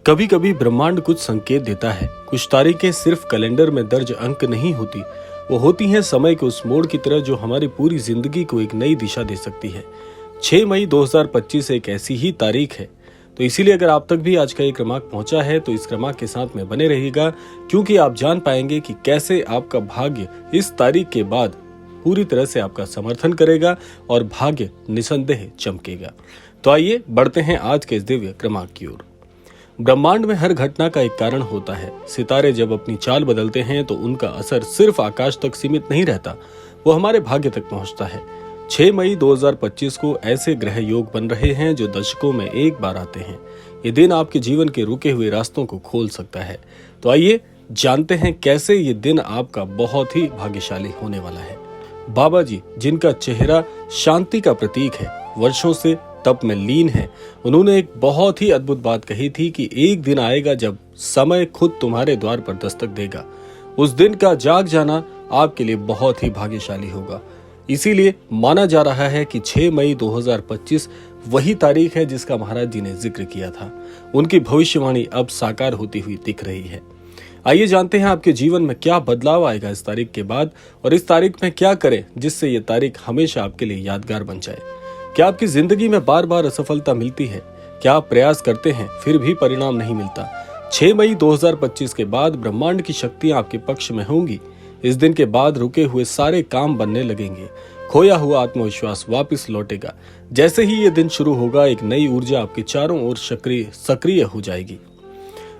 कभी कभी ब्रह्मांड कुछ संकेत देता है। कुछ तारीखें सिर्फ कैलेंडर में दर्ज अंक नहीं होती, वो होती हैं समय के उस मोड़ की तरह जो हमारी पूरी जिंदगी को एक नई दिशा दे सकती है। 6 मई 2025 एक ऐसी ही तारीख है। तो इसीलिए अगर आप तक भी आज का ये क्रमांक पहुंचा है तो इस क्रमांक के साथ में बने रहिएगा, क्योंकि आप जान पाएंगे कि कैसे आपका भाग्य इस तारीख के बाद पूरी तरह से आपका समर्थन करेगा और भाग्य निसंदेह चमकेगा। तो आइए बढ़ते हैं आज के इस दिव्य क्रमांक की ओर। ब्रह्मांड में हर घटना का एक कारण होता है। सितारे जब अपनी चाल बदलते हैं तो उनका असर सिर्फ आकाश तक सीमित नहीं रहता, वो हमारे भाग्य तक पहुंचता है। 6 मई 2025 को ऐसे ग्रह योग बन रहे हैं जो दशकों में एक बार आते हैं। ये दिन आपके जीवन के रुके हुए रास्तों को खोल सकता है। तो आइए जानते हैं कैसे ये दिन आपका बहुत ही भाग्यशाली होने वाला है। बाबा जी, जिनका चेहरा शांति का प्रतीक है, वर्षों से तप में लीन है, उन्होंने एक बहुत ही अद्भुत बात कही थी कि एक दिन आएगा जब समय खुद तुम्हारे द्वार पर दस्तक देगा। उस दिन का जाग जाना आपके लिए बहुत ही भाग्यशाली होगा। इसीलिए माना जा रहा है कि 6 मई 2025 वही तारीख है जिसका महाराज जी ने जिक्र किया था। उनकी भविष्यवाणी अब साकार होती हुई दिख रही है। आइए जानते हैं आपके जीवन में क्या बदलाव आएगा इस तारीख के बाद, और इस तारीख में क्या करें जिससे ये तारीख हमेशा आपके लिए यादगार बन जाए। क्या आपकी जिंदगी में बार बार असफलता मिलती है? क्या आप प्रयास करते हैं फिर भी परिणाम नहीं मिलता? 6 मई 2025 के बाद ब्रह्मांड की शक्तियां आपके पक्ष में होंगी। इस दिन के बाद रुके हुए सारे काम बनने लगेंगे। खोया हुआ आत्मविश्वास वापस लौटेगा। जैसे ही ये दिन शुरू होगा, एक नई ऊर्जा आपके चारों ओर सक्रिय हो जाएगी।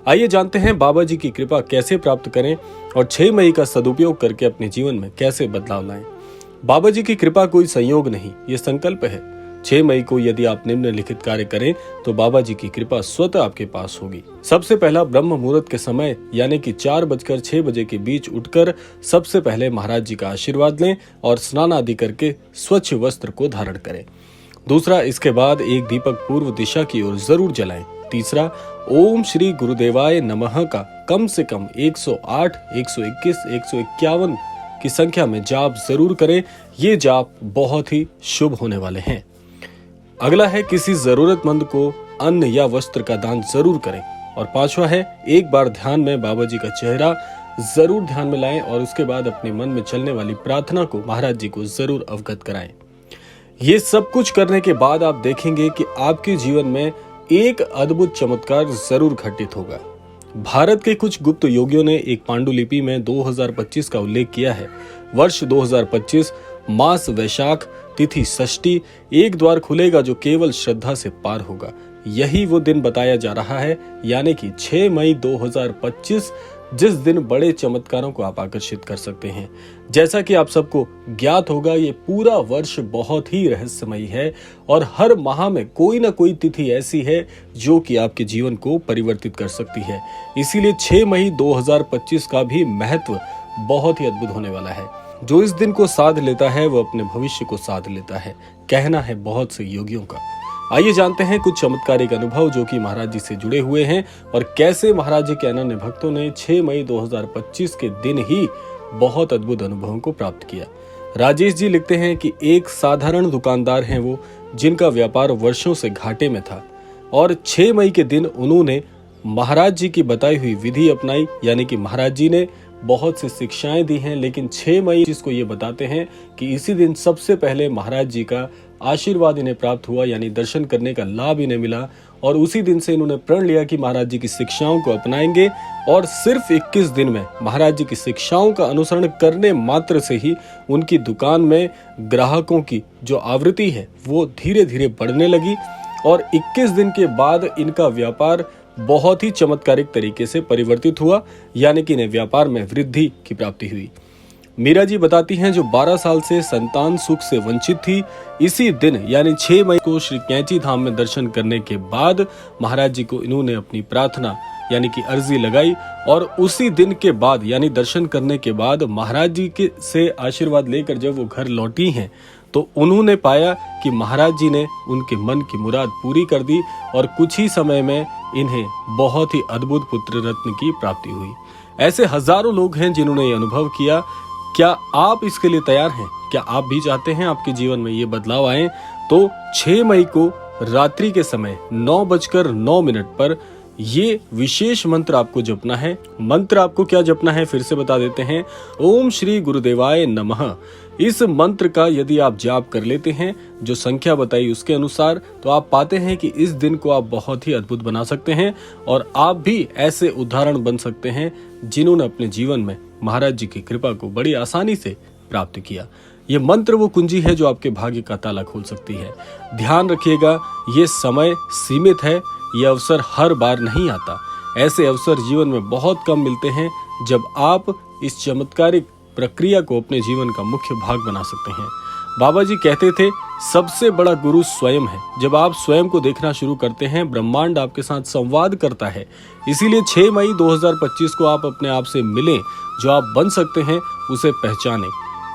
आइए जानते हैं बाबा जी की कृपा कैसे प्राप्त करें और 6 मई का सदुपयोग करके अपने जीवन में कैसे बदलाव लाएं। बाबा जी की कृपा कोई संयोग नहीं, ये संकल्प है। 6 मई को यदि आप निम्नलिखित कार्य करें तो बाबा जी की कृपा स्वतः आपके पास होगी। सबसे पहला, ब्रह्म मुहूर्त के समय यानी कि 4:06 के बीच उठकर सबसे पहले महाराज जी का आशीर्वाद लें और स्नान आदि करके स्वच्छ वस्त्र को धारण करें। दूसरा, इसके बाद एक दीपक पूर्व दिशा की ओर जरूर जलाएं। तीसरा, ओम श्री गुरुदेवाय नमः का कम से कम 108, 121, 151 की संख्या में जाप जरूर करें। ये जाप बहुत ही शुभ होने वाले हैं। अगला है, किसी जरूरतमंद को अन्न या वस्त्र का दान जरूर करें। और पांचवा है, एक बार ध्यान में बाबा जी का चेहरा जरूर ध्यान में लाएं और उसके बाद अपने मन में चलने वाली प्रार्थना को महाराज जी को जरूर अवगत कराएं। ये सब कुछ करने के बाद आप देखेंगे कि आपके जीवन में एक अद्भुत चमत्कार जरूर घटित होगा। भारत के कुछ गुप्त योगियों ने एक पांडुलिपि में 2025 का उल्लेख किया है। वर्ष 2025, मास वैशाख, तिथि षष्ठी, एक द्वार खुलेगा जो केवल श्रद्धा से पार होगा। यही वो दिन बताया जा रहा है, यानी कि 6 मई 2025, जिस दिन बड़े चमत्कारों को आप आकर्षित कर सकते हैं। जैसा कि आप सबको ज्ञात होगा, ये पूरा वर्ष बहुत ही रहस्यमयी है और हर माह में कोई ना कोई तिथि ऐसी है जो कि आपके जीवन को परिवर्तित कर सकती है। इसीलिए 6 मई 2025 का भी महत्व बहुत ही अद्भुत होने वाला है। जो इस दिन को साध लेता है वो अपने भविष्य को साध लेता है, कहना है बहुत से योगियों का। आइए जानते हैं कुछ चमत्कारिक अनुभव जो कि महाराज जी से जुड़े हुए हैं और कैसे महाराज जी के अनन्य भक्तों ने 6 मई 2025 के दिन ही बहुत अद्भुत अनुभवों को प्राप्त किया। राजेश जी लिखते हैं कि एक साधारण दुकानदार हैं वो, जिनका व्यापार वर्षों से घाटे में था और 6 मई के दिन उन्होंने महाराज जी की बताई हुई विधि अपनाई। यानी कि महाराज जी ने बहुत सी शिक्षाएं दी हैं, लेकिन 6 मई जिसको ये बताते हैं कि इसी दिन सबसे पहले महाराज जी का आशीर्वाद इन्हें प्राप्त हुआ, यानी दर्शन करने का लाभ इन्हें मिला। और उसी दिन से इन्होंने प्रण लिया कि महाराज जी की शिक्षाओं को अपनाएंगे और सिर्फ 21 दिन में महाराज जी की शिक्षाओं का अनुसरण करने मात्र से ही उनकी दुकान में ग्राहकों की जो आवृत्ति है वो धीरे धीरे बढ़ने लगी और 21 दिन के बाद इनका व्यापार बहुत ही चमत्कारिक तरीके से परिवर्तित हुआ, यानी कि इन्हें व्यापार में वृद्धि की प्राप्ति हुई। मीरा जी बताती हैं, जो 12 साल से संतान सुख से वंचित थी, इसी दिन यानी 6 मई को श्री कैंची धाम में दर्शन करने के बाद महाराज जी को इन्होंने अपनी प्रार्थना यानी कि अर्जी लगाई और उसी दिन के बाद यानी दर्शन करने के बाद महाराज जी के से आशीर्वाद लेकर जब वो घर लौटी हैं तो उन्होंने पाया कि महाराज जी ने उनके मन की मुराद पूरी कर दी और कुछ ही समय में इन्हें बहुत ही अद्भुत पुत्र रत्न की प्राप्ति हुई। ऐसे हजारों लोग हैं जिन्होंने ये अनुभव किया। क्या आप इसके लिए तैयार हैं? क्या आप भी चाहते हैं आपके जीवन में ये बदलाव आए? तो 6 मई को रात्रि के समय 9:09 पर ये विशेष मंत्र आपको जपना है। मंत्र आपको क्या जपना है फिर से बता देते हैं। ओम श्री गुरुदेवाय नमः। इस मंत्र का यदि आप जाप कर लेते हैं जो संख्या बताई उसके अनुसार, तो आप पाते हैं कि इस दिन को आप बहुत ही अद्भुत बना सकते हैं और आप भी ऐसे उदाहरण बन सकते हैं जिन्होंने अपने जीवन में महाराज जी की कृपा को बड़ी आसानी से प्राप्त किया। ये मंत्र वो कुंजी है जो आपके भाग्य का ताला खोल सकती है। ध्यान रखिएगा, ये समय सीमित है, ये अवसर हर बार नहीं आता। ऐसे अवसर जीवन में बहुत कम मिलते हैं जब आप इस चमत्कारिक प्रक्रिया को अपने जीवन का मुख्य भाग बना सकते हैं। बाबा जी कहते थे, सबसे बड़ा गुरु स्वयं है। जब आप स्वयं को देखना शुरू करते हैं, ब्रह्मांड आपके साथ संवाद करता है। इसीलिए 6 मई 2025 को आप अपने आप से मिलें, जो आप बन सकते हैं उसे पहचानें।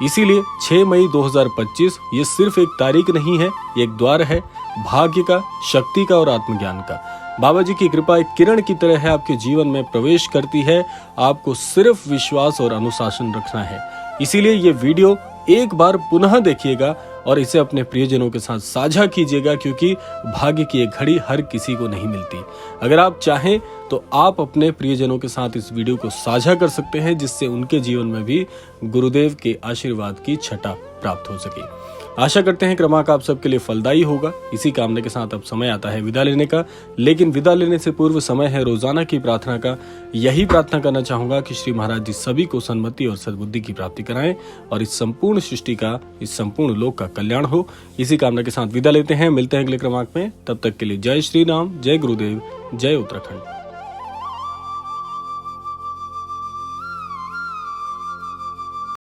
इसीलिए 6 मई 2025 ये सिर्फ एक तारीख नहीं है, ये एक द्वार है भाग्य का, शक्ति का और आत्मज्ञान का। बाबा जी की कृपा एक किरण की तरह है, आपके जीवन में प्रवेश करती है। आपको सिर्फ विश्वास और अनुशासन रखना है। इसीलिए ये वीडियो एक बार पुनः देखिएगा और इसे अपने प्रियजनों के साथ साझा कीजिएगा, क्योंकि भाग्य की एक घड़ी हर किसी को नहीं मिलती। अगर आप चाहें तो आप अपने प्रियजनों के साथ इस वीडियो को साझा कर सकते हैं, जिससे उनके जीवन में भी गुरुदेव के आशीर्वाद की छटा प्राप्त हो सके। आशा करते हैं क्रमांक आप सबके लिए फलदायी होगा। इसी कामना के साथ अब समय आता है विदा लेने का, लेकिन विदा लेने से पूर्व समय है रोजाना की प्रार्थना का। यही प्रार्थना करना चाहूंगा कि श्री महाराज जी सभी को सन्मति और सद्बुद्धि की प्राप्ति कराएं और इस संपूर्ण सृष्टि का, इस संपूर्ण लोक का कल्याण हो। इसी कामना के साथ विदा लेते हैं, मिलते हैं अगले क्रमांक में। तब तक के लिए जय श्री राम, जय गुरुदेव, जय उत्तराखंड।